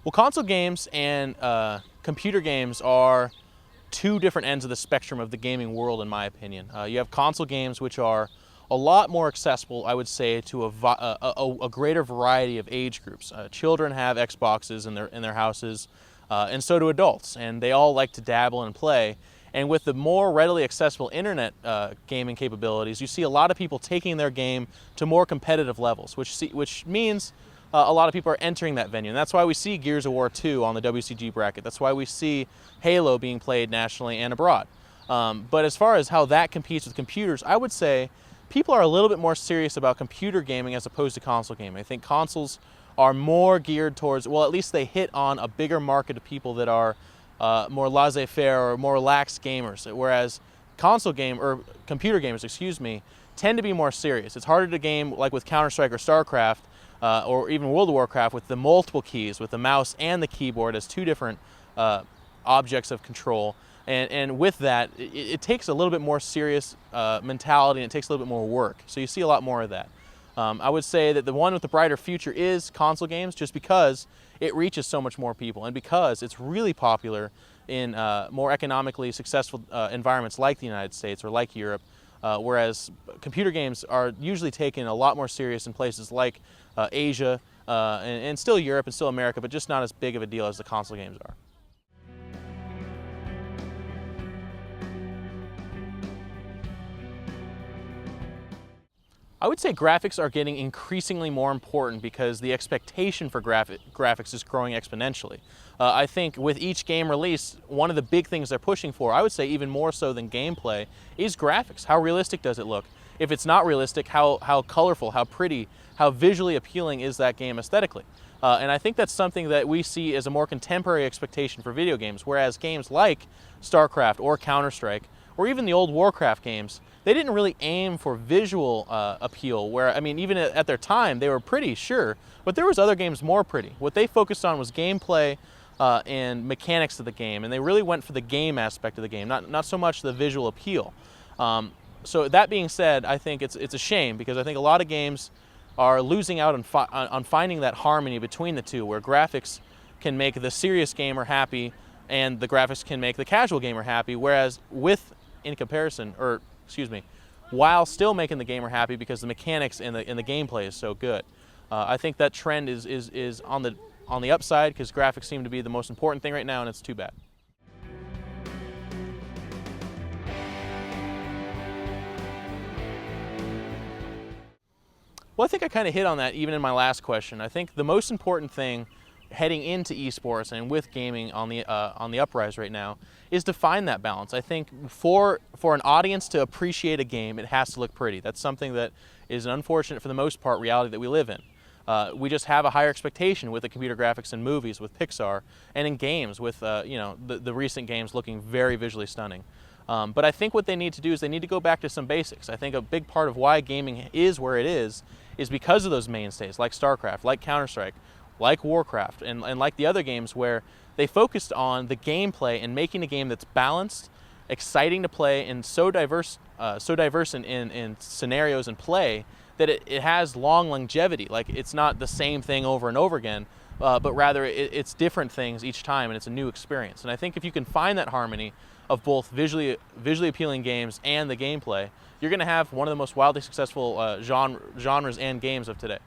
Well, console games and computer games are two different ends of the spectrum of the gaming world, in my opinion. You have console games, which are a lot more accessible, I would say, to a greater variety of age groups. Children have Xboxes in their houses, and so do adults, and they all like to dabble and play. And with the more readily accessible internet gaming capabilities, you see a lot of people taking their game to more competitive levels, which means a lot of people are entering that venue. And that's why we see Gears of War 2 on the WCG bracket. That's why we see Halo being played nationally and abroad. But as far as how that competes with computers, I would say people are a little bit more serious about computer gaming as opposed to console gaming. I think consoles are more geared towards, well, at least they hit on a bigger market of people that are more laissez-faire or more relaxed gamers, whereas computer gamers, excuse me, tend to be more serious. It's harder to game like with Counter-Strike or StarCraft, or even World of Warcraft, with the multiple keys, with the mouse and the keyboard as two different objects of control. And with that, it takes a little bit more serious mentality, and it takes a little bit more work. So you see a lot more of that. I would say that the one with the brighter future is console games, just because it reaches so much more people, and because it's really popular in more economically successful environments like the United States or like Europe, whereas computer games are usually taken a lot more serious in places like Asia, and still Europe and still America, but just not as big of a deal as the console games are. I would say graphics are getting increasingly more important because the expectation for graphics is growing exponentially. I think with each game release, one of the big things they're pushing for, I would say even more so than gameplay, is graphics. How realistic does it look? If it's not realistic, how colorful, how pretty, how visually appealing is that game aesthetically? And I think that's something that we see as a more contemporary expectation for video games, whereas games like StarCraft or Counter-Strike, or even the old Warcraft games, they didn't really aim for visual appeal, where, I mean, even at their time, they were pretty, sure, but there was other games more pretty. What they focused on was gameplay and mechanics of the game, and they really went for the game aspect of the game, not so much the visual appeal. So that being said, I think it's a shame, because I think a lot of games are losing out on finding that harmony between the two, where graphics can make the serious gamer happy and the graphics can make the casual gamer happy, whereas while still making the gamer happy, because the mechanics and the gameplay is so good. I think that trend is on the upside, because graphics seem to be the most important thing right now, and it's too bad. Well, I think I kind of hit on that even in my last question. I think the most important thing heading into esports and with gaming on the uprise right now is to find that balance. I think for an audience to appreciate a game, it has to look pretty. That's something that is an unfortunate, for the most part, reality that we live in. We just have a higher expectation with the computer graphics in movies, with Pixar, and in games with the recent games looking very visually stunning. But I think what they need to do is they need to go back to some basics. I think a big part of why gaming is where it is because of those mainstays like StarCraft, like Counter-Strike, like Warcraft, and like the other games, where they focused on the gameplay and making a game that's balanced, exciting to play, and so diverse in scenarios and play that it has long longevity. Like, it's not the same thing over and over again, but rather it's different things each time, and it's a new experience. And I think if you can find that harmony of both visually appealing games and the gameplay, you're going to have one of the most wildly successful genres and games of today.